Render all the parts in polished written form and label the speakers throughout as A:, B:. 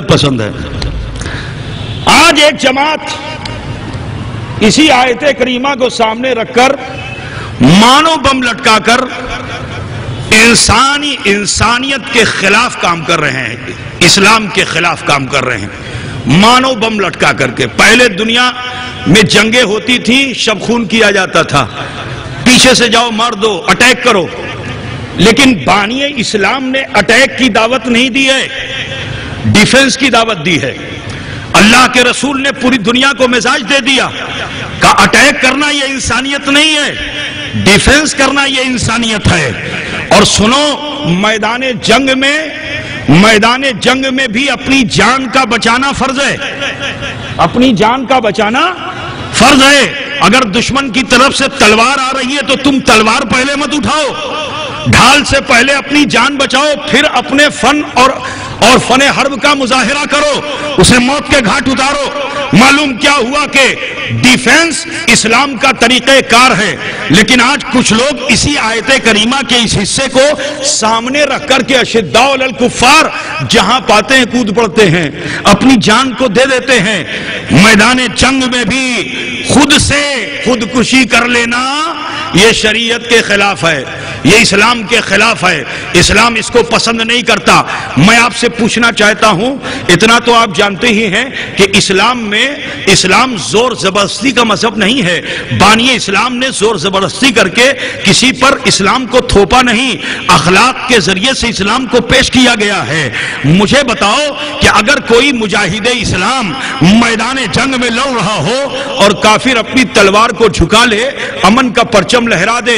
A: پسند ہے۔ آج ایک جماعت اسی آیت کریمہ کو سامنے رکھ کر مانو بم لٹکا کر انسانیت کے خلاف کام کر رہے ہیں، اسلام کے خلاف کام کر رہے ہیں، مانو بم لٹکا کر کے۔ پہلے دنیا میں جنگیں ہوتی تھی، شب خون کیا جاتا تھا، پیچھے سے جاؤ مار دو، اٹیک کرو، لیکن بانی اسلام نے اٹیک کی دعوت نہیں دی ہے، ڈیفنس کی دعوت دی ہے۔ اللہ کے رسول نے پوری دنیا کو مزاج دے دیا کہ اٹیک کرنا یہ انسانیت نہیں ہے، ڈیفنس کرنا یہ انسانیت ہے۔ اور سنو، میدان جنگ میں بھی اپنی جان کا بچانا فرض ہے، اپنی جان کا بچانا فرض ہے۔ اگر دشمن کی طرف سے تلوار آ رہی ہے تو تم تلوار پہلے مت اٹھاؤ، ڈھال سے پہلے اپنی جان بچاؤ، پھر اپنے فن اور فن حرب کا مظاہرہ کرو، اسے موت کے گھاٹ اتارو۔ معلوم کیا ہوا کہ ڈیفنس اسلام کا طریقہ کار ہے، لیکن آج کچھ لوگ اسی آیت کریمہ کے اس حصے کو سامنے رکھ کر کے اشداء علی الکفار جہاں پاتے ہیں کود پڑتے ہیں، اپنی جان کو دے دیتے ہیں۔ میدان جنگ میں بھی خود سے خودکشی کر لینا یہ شریعت کے خلاف ہے، یہ اسلام کے خلاف ہے، اسلام اس کو پسند نہیں کرتا۔ میں آپ سے پوچھنا چاہتا ہوں، اتنا تو آپ جانتے ہی ہیں کہ اسلام زور زبردستی کا مذہب نہیں ہے، بانی اسلام نے زور زبردستی کر کے کسی پر اسلام کو تھوپا نہیں، اخلاق کے ذریعے سے اسلام کو پیش کیا گیا ہے۔ مجھے بتاؤ کہ اگر کوئی مجاہد اسلام میدان جنگ میں لڑ رہا ہو اور کافر اپنی تلوار کو جھکا لے، امن کا پرچم لہرا دے،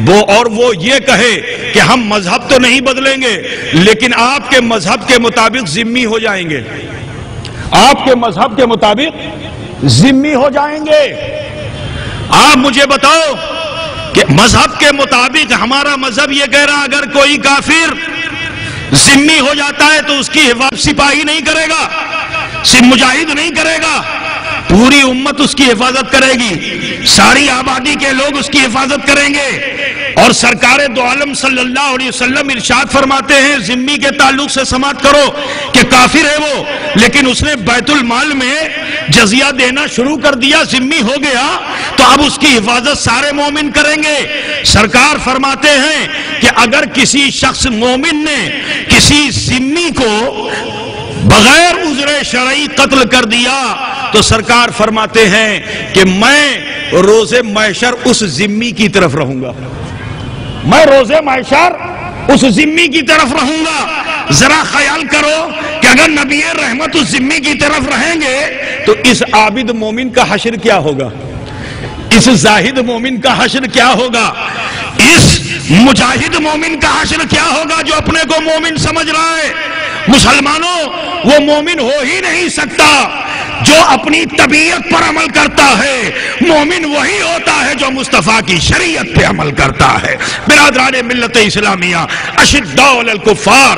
A: وہ یہ کہے کہ ہم مذہب تو نہیں بدلیں گے لیکن آپ کے مذہب کے مطابق ذمہ ہو جائیں گے، آپ کے مذہب کے مطابق ذمہ ہو جائیں گے۔ آپ مجھے بتاؤ کہ مذہب کے مطابق ہمارا مذہب یہ کہہ رہا اگر کوئی کافر ذمہ ہو جاتا ہے تو اس کی حفاظت سپاہی نہیں کرے گا، صرف مجاہد نہیں کرے گا، پوری امت اس کی حفاظت کرے گی، ساری آبادی کے لوگ اس کی حفاظت کریں گے۔ اور سرکار دو عالم صلی اللہ علیہ وسلم ارشاد فرماتے ہیں ذمہ کے تعلق سے سماعت کرو کہ کافر ہے وہ، لیکن اس نے بیت المال میں جزیہ دینا شروع کر دیا، ذمہ ہو گیا، تو اب اس کی حفاظت سارے مومن کریں گے۔ سرکار فرماتے ہیں کہ اگر کسی شخص مومن نے کسی ذمہ کو بغیر عذر شرعی قتل کر دیا تو سرکار فرماتے ہیں کہ میں روز محشر اس ذمہ کی طرف رہوں گا، میں روز محشر اس ذمہ کی طرف رہوں گا۔ ذرا خیال کرو کہ اگر نبی رحمت اس ذمہ کی طرف رہیں گے تو اس عابد مومن کا حشر کیا ہوگا، اس زاہد مومن کا حشر کیا ہوگا، اس مجاہد مومن کا حشر کیا ہوگا جو اپنے کو مومن سمجھ رہا ہے۔ مسلمانوں، وہ مومن ہو ہی نہیں سکتا جو اپنی طبیعت پر عمل کرتا ہے، مومن وہی ہوتا ہے جو مصطفیٰ کی شریعت پہ عمل کرتا ہے۔ برادران ملت اسلامیہ، اشداء علی الکفار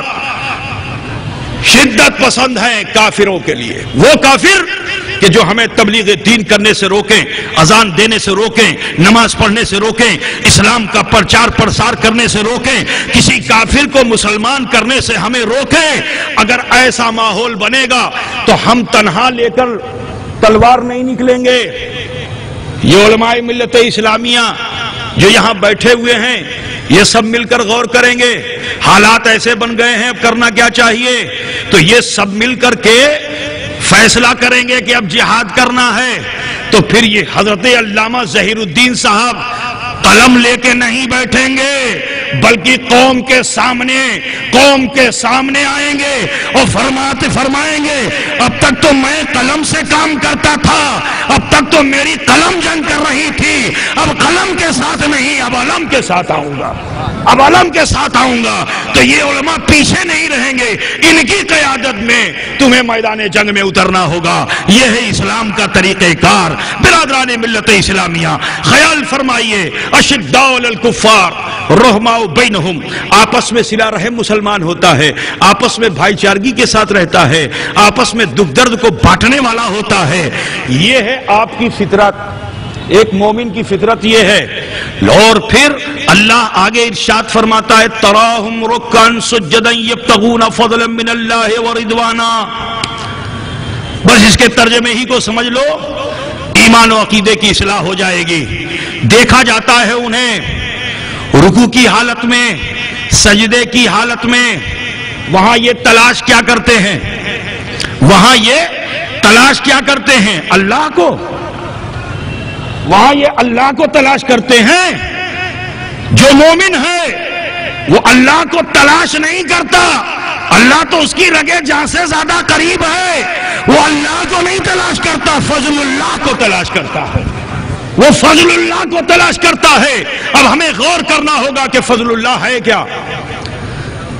A: شدت پسند ہیں کافروں کے لیے، وہ کافر کہ جو ہمیں تبلیغ دین کرنے سے روکیں، اذان دینے سے روکیں، نماز پڑھنے سے روکیں، اسلام کا پرچار پرسار کرنے سے روکیں، کسی کافر کو مسلمان کرنے سے ہمیں روکیں۔ اگر ایسا ماحول بنے گا تو ہم تنہا لے کر تلوار نہیں نکلیں گے۔ یہ علماء ملت اسلامیہ جو یہاں بیٹھے ہوئے ہیں یہ سب مل کر غور کریں گے، حالات ایسے بن گئے ہیں، اب کرنا کیا چاہیے، تو یہ سب مل کر کے فیصلہ کریں گے کہ اب جہاد کرنا ہے۔ تو پھر یہ حضرت علامہ ظہیر الدین صاحب قلم لے کے نہیں بیٹھیں گے بلکہ قوم کے سامنے آئیں گے اور فرمائیں گے اب تک تو میں قلم سے کام کرتا تھا، اب تک تو میری قلم جنگ کر رہی تھی، اب قلم کے ساتھ نہیں، اب علم کے ساتھ آؤں گا، اب علم کے ساتھ آؤں گا۔ تو یہ علماء پیچھے نہیں رہیں گے، ان کی قیادت میں تمہیں میدان جنگ میں اترنا ہوگا۔ یہ ہے اسلام کا طریقہ کار۔ برادران ملت اسلامیہ، خیال فرمائیے، اشداء علی الکفار رحماء بینہم، آپس میں صلہ رحم مسلمان ہوتا ہے، آپس میں بھائی چارگی کے ساتھ رہتا ہے، آپس میں دکھ درد کو بانٹنے والا ہوتا ہے۔ یہ ہے آپ کی فطرت، ایک مومن کی فطرت یہ ہے۔ اور پھر اللہ آگے ارشاد فرماتا ہے تراہم رکعا سجدا یبتغون فضلا من اللہ ورضوانا، بس اس کے ترجمے ہی کو سمجھ لو، ایمان و عقیدے کی اصلاح ہو جائے گی۔ دیکھا جاتا ہے انہیں رکوع کی حالت میں، سجدے کی حالت میں، وہاں یہ تلاش کیا کرتے ہیں؟ وہاں یہ تلاش کیا کرتے ہیں؟ اللہ کو۔ وہاں یہ اللہ کو تلاش کرتے ہیں۔ جو مومن ہے وہ اللہ کو تلاش نہیں کرتا، اللہ تو اس کی رگے جان سے زیادہ قریب ہے، وہ اللہ کو نہیں تلاش کرتا، فضل اللہ کو تلاش کرتا ہے، وہ فضل اللہ کو تلاش کرتا ہے۔ اب ہمیں غور کرنا ہوگا کہ فضل اللہ ہے کیا۔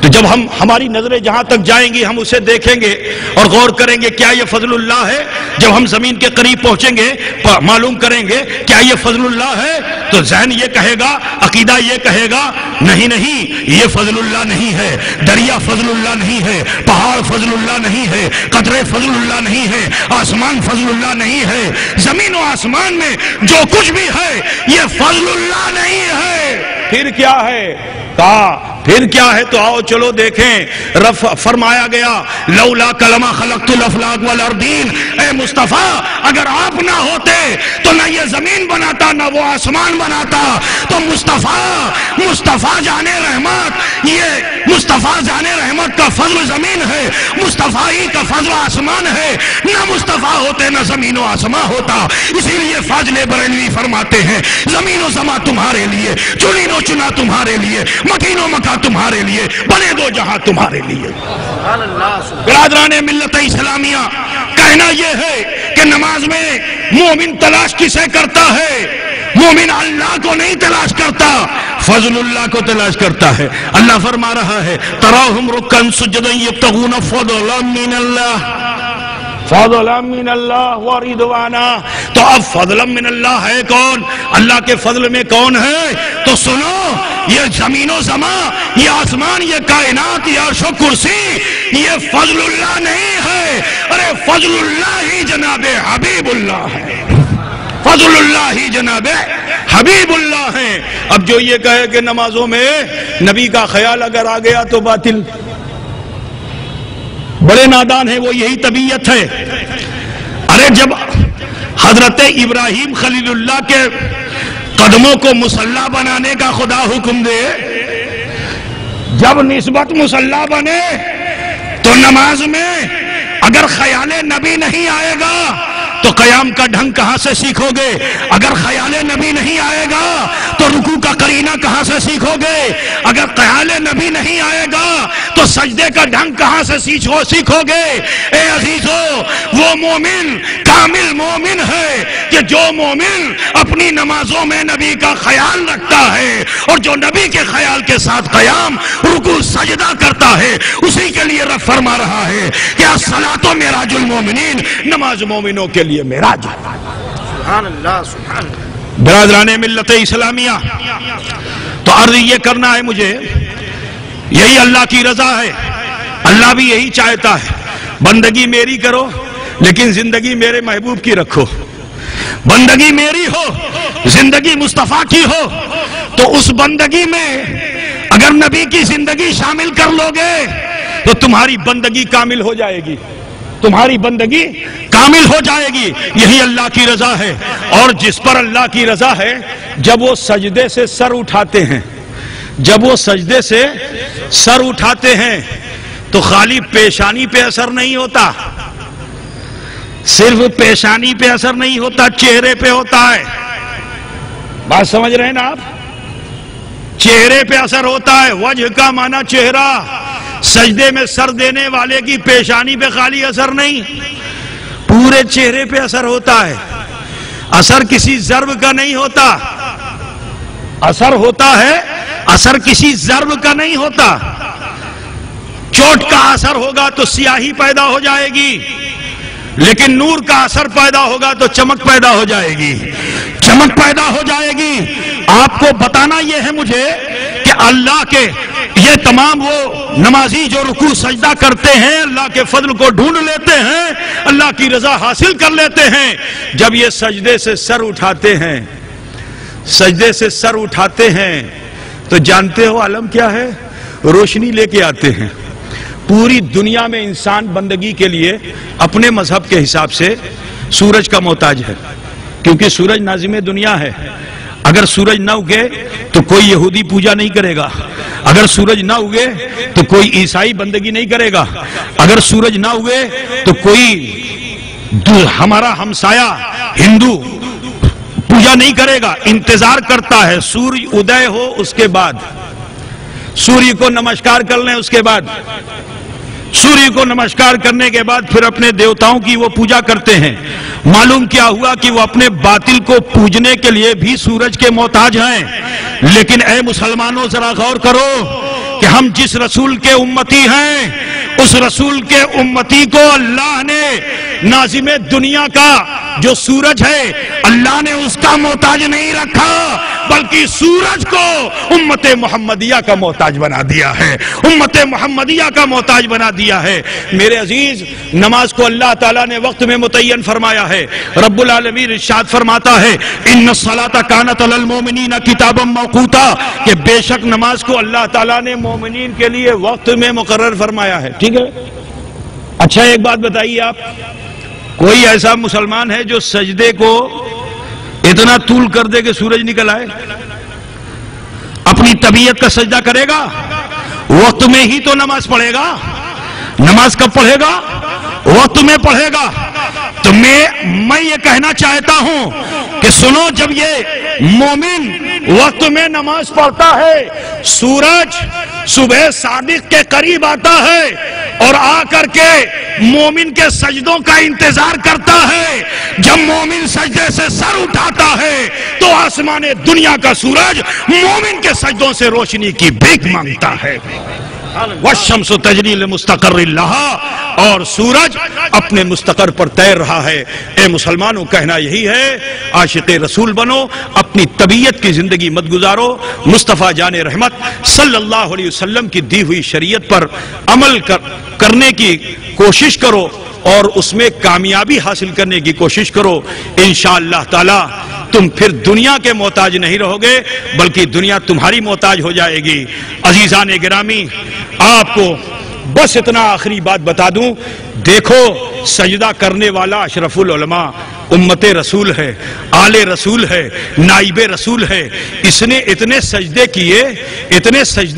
A: تو جب ہماری نظریں جہاں تک جائیں گی ہم اسے دیکھیں گے اور غور کریں گے کیا یہ فضل اللہ ہے۔ جب ہم زمین کے قریب پہنچیں گے معلوم کریں گے کیا یہ فضل اللہ ہے، تو ذہن یہ کہے گا، عقیدہ یہ کہے گا نہیں نہیں یہ فضل اللہ نہیں ہے، دریا فضل اللہ نہیں ہے، پہاڑ فضل اللہ نہیں ہے، قطرے فضل اللہ نہیں ہے، آسمان فضل اللہ نہیں ہے، زمین و آسمان میں جو کچھ بھی ہے یہ فضل اللہ نہیں ہے۔ پھر کیا ہے؟ کہا پھر کیا ہے؟ تو آؤ چلو دیکھیں۔ فرمایا گیا لولا کلمہ خلقت الافلاک والارضین، اے مصطفیٰ اگر آپ نہ ہوتے تو نہ یہ زمین بناتا نہ وہ آسمان بناتا۔ تو مصطفیٰ جانے رحمت، یہ مصطفیٰ جانے رحمت کا فضل زمین ہے، مصطفیٰ ہی کا فضل آسمان ہے۔ نہ مصطفیٰ ہوتے نہ زمین و آسمان ہوتا۔ اسی لیے فاضل بریلوی فرماتے ہیں زمین و زماں تمہارے لیے، چنین و چنا تمہارے لیے، مکین و مکان تمہارے لیے، بنے دو جہاں تمہارے لیے۔ برادران ملت اسلامیہ، کہنا یہ ہے کہ نماز میں مومن تلاش کسے کرتا ہے؟ مومن اللہ کو نہیں تلاش کرتا، فضل اللہ کو تلاش کرتا ہے۔ اللہ فرما رہا ہے تراہم رکعا سجدا یبتغون فضلا من اللہ، فضلا من اللہ ورضوانا۔ تو اب فضلا من اللہ ہے کون؟ اللہ کے فضل میں کون ہے؟ تو سنو، یہ زمین و زماں، یہ آسمان، یہ کائنات، یہ عرش و کرسی، یہ فضل اللہ نہیں ہے، ارے فضل اللہ ہی جناب حبیب اللہ ہے، فضل اللہ ہی جناب حبیب اللہ ہے۔ اب جو یہ کہے کہ نمازوں میں نبی کا خیال اگر آ گیا تو باطل، بڑے نادان ہیں وہ، یہی طبیعت ہے۔ ارے جب حضرت ابراہیم خلیل اللہ کے قدموں کو مصلی بنانے کا خدا حکم دے، جب نسبت مصلی بنے تو نماز میں اگر خیال نبی نہیں آئے گا تو قیام کا ڈھنگ کہاں سے سیکھو گے؟ اگر خیال نبی نہیں آئے گا تو رکوع کا قرینہ کہاں سے سیکھو گے؟ اگر خیال نبی نہیں آئے گا تو سجدے کا ڈھنگ کہاں سے سیکھو گے؟ اے عزیزو، وہ مومن کامل مومن ہے کہ جو مومن اپنی نمازوں میں نبی کا خیال رکھتا ہے اور جو نبی کے خیال کے ساتھ قیام رکوع سجدہ کرتا ہے، اسی کے لیے رب فرما رہا ہے کہ الصلاۃ معراج المومنین، نماز مومنوں کے لیے معراج۔ سبحان اللہ، سبحان اللہ۔ برادران ملت اسلامیہ، تو عرض یہ کرنا ہے مجھے، یہی اللہ کی رضا ہے، اللہ بھی یہی چاہتا ہے، بندگی میری کرو لیکن زندگی میرے محبوب کی رکھو، بندگی میری ہو زندگی مصطفیٰ کی ہو، تو اس بندگی میں اگر نبی کی زندگی شامل کر لو گے تو تمہاری بندگی کامل ہو جائے گی، تمہاری بندگی کامل ہو جائے گی۔ یہی اللہ کی رضا ہے۔ اور جس پر اللہ کی رضا ہے، جب وہ سجدے سے سر اٹھاتے ہیں، جب وہ سجدے سے سر اٹھاتے ہیں تو خالی پیشانی پہ اثر نہیں ہوتا، صرف پیشانی پہ اثر نہیں ہوتا، چہرے پہ ہوتا ہے۔ بات سمجھ رہے ہیں نا آپ؟ چہرے پہ اثر ہوتا ہے، وجہ کا معنی چہرہ۔ سجدے میں سر دینے والے کی پیشانی پہ خالی اثر نہیں، پورے چہرے پہ اثر ہوتا ہے۔ اثر کسی ضرب کا نہیں ہوتا، اثر ہوتا ہے، اثر کسی ضرب کا نہیں ہوتا۔ چوٹ کا اثر ہوگا تو سیاہی پیدا ہو جائے گی، لیکن نور کا اثر پیدا ہوگا تو چمک پیدا ہو جائے گی، چمک پیدا ہو جائے گی۔ آپ کو بتانا یہ ہے مجھے کہ اللہ کے یہ تمام وہ نمازی جو رکوع سجدہ کرتے ہیں، اللہ کے فضل کو ڈھونڈ لیتے ہیں، اللہ کی رضا حاصل کر لیتے ہیں، جب یہ سجدے سے سر اٹھاتے ہیں، سجدے سے سر اٹھاتے ہیں تو جانتے ہو عالم کیا ہے؟ روشنی لے کے آتے ہیں، پوری دنیا میں انسان بندگی کے لیے اپنے مذہب کے حساب سے سورج کا محتاج ہے، کیونکہ سورج ناظم دنیا ہے۔ اگر سورج نہ اگے تو کوئی یہودی پوجا نہیں کرے گا، اگر سورج نہ اگے تو کوئی عیسائی بندگی نہیں کرے گا، اگر سورج نہ اگے تو کوئی ہمارا ہمسایہ ہندو پوجا نہیں کرے گا، انتظار کرتا ہے سورج ادے ہو، اس کے بعد سوریہ کو نمسکار کر لیں، اس کے بعد سوریہ کو نمسکار کرنے کے بعد پھر اپنے دیوتاؤں کی وہ پوجا کرتے ہیں۔ معلوم کیا ہوا کہ وہ اپنے باطل کو پوجنے کے لیے بھی سورج کے محتاج ہیں۔ لیکن اے مسلمانوں ذرا غور کرو کہ ہم جس رسول کے امتی ہیں، اس رسول کے امتی کو اللہ نے ناظم دنیا کا جو سورج ہے اللہ نے اس کا محتاج نہیں رکھا، بلکہ سورج کو امت محمدیہ کا محتاج بنا دیا ہے، امت محمدیہ کا محتاج بنا دیا ہے۔ میرے عزیز، نماز کو اللہ تعالیٰ نے وقت میں متعین فرمایا ہے۔ رب العالمین ارشاد فرماتا ہے ان الصلاۃ کانت علی المؤمنین کتابا موقوتا، کہ بے شک نماز کو اللہ تعالیٰ نے مومنین کے لیے وقت میں مقرر فرمایا ہے۔ ٹھیک ہے، اچھا ایک بات بتائیے، آپ کوئی ایسا مسلمان ہے جو سجدے کو اتنا طول کر دے کہ سورج نکل آئے؟ اپنی طبیعت کا سجدہ کرے گا؟ وقت میں ہی تو نماز پڑھے گا۔ نماز کب پڑھے گا؟ وقت میں پڑھے گا۔ تو میں یہ کہنا چاہتا ہوں کہ سنو، جب یہ مومن وقت میں نماز پڑھتا ہے، سورج صبح صادق کے قریب آتا ہے اور آ کر کے مومن کے سجدوں کا انتظار کرتا ہے۔ جب مومن سجدے سے سر اٹھاتا ہے تو آسمان دنیا کا سورج مومن کے سجدوں سے روشنی کی بھیک مانگتا ہے۔ والشمس تجری لمستقر لہا، اور سورج اپنے مستقر پر تیر رہا ہے۔ اے مسلمانوں، کہنا یہی ہے، عاشق رسول بنو، اپنی طبیعت کی زندگی مت گزارو، مصطفیٰ جان رحمت صلی اللہ علیہ وسلم کی دی ہوئی شریعت پر عمل کرنے کی کوشش کرو اور اس میں کامیابی حاصل کرنے کی کوشش کرو۔ انشاءاللہ تعالی تم پھر دنیا کے محتاج نہیں رہو گے، بلکہ دنیا تمہاری محتاج ہو جائے گی۔ عزیزان گرامی، آپ کو بس اتنا آخری بات بتا دوں، دیکھو سجدہ کرنے والا اشرف العلماء امت رسول ہے، آل رسول ہے، نائب رسول ہے۔ اس نے اتنے سجدے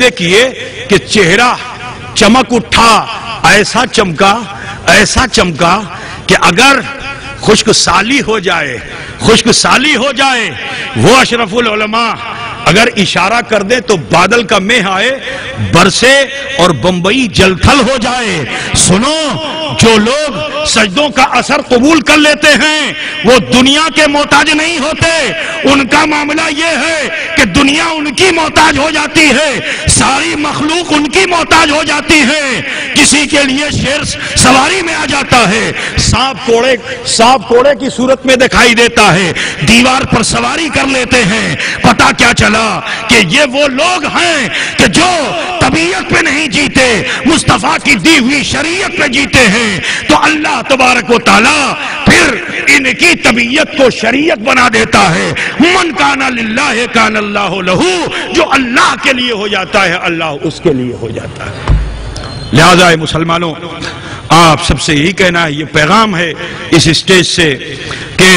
A: کیے کہ چہرہ چمک اٹھا، ایسا چمکا کہ اگر خشک سالی ہو جائے وہ اشرف العلماء اگر اشارہ کر دے تو بادل کا مہ آئے، برسے اور بمبئی جل تھل ہو جائے۔ سنو، جو لوگ سجدوں کا اثر قبول کر لیتے ہیں وہ دنیا کے محتاج نہیں ہوتے، ان کا معاملہ یہ ہے کہ دنیا ان کی محتاج ہو جاتی ہے، ساری مخلوق ان کی محتاج ہو جاتی ہے۔ کسی کے لیے شیر سواری میں آ جاتا ہے، سانپ کوڑے کی صورت میں دکھائی دیتا ہے، دیوار پر سواری کر لیتے ہیں۔ پتہ کیا چلا کہ یہ وہ لوگ ہیں کہ جو طبیعت پہ نہیں جیتے، مصطفیٰ کی دی ہوئی شریعت پہ جیتے ہیں۔ تو اللہ تبارک و تعالی پھر ان کی طبیعت کو شریعت بنا دیتا ہے۔ من کان للہ کان اللہ لہو، جو اللہ کے لیے ہو جاتا ہے اللہ اس کے لیے ہو جاتا ہے۔ لہذا مسلمانوں، آپ سب سے یہی کہنا ہے، یہ پیغام ہے اس اسٹیج سے کہ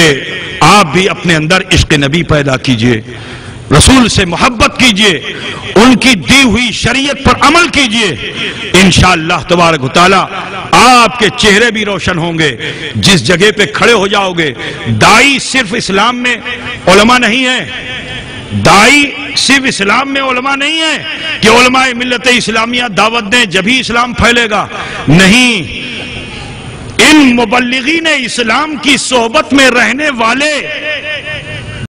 A: آپ بھی اپنے اندر عشق نبی پیدا کیجئے، رسول سے محبت کیجئے، ان کی دی ہوئی شریعت پر عمل کیجئے۔ انشاءاللہ تبارک و تعالی آپ کے چہرے بھی روشن ہوں گے۔ جس جگہ پہ کھڑے ہو جاؤ گے، دائی صرف اسلام میں علماء نہیں ہے، دائی صرف اسلام میں علماء نہیں ہے کہ علماء ملت اسلامیہ دعوت دیں جبھی اسلام پھیلے گا، نہیں، ان مبلغین اسلام کی صحبت میں رہنے والے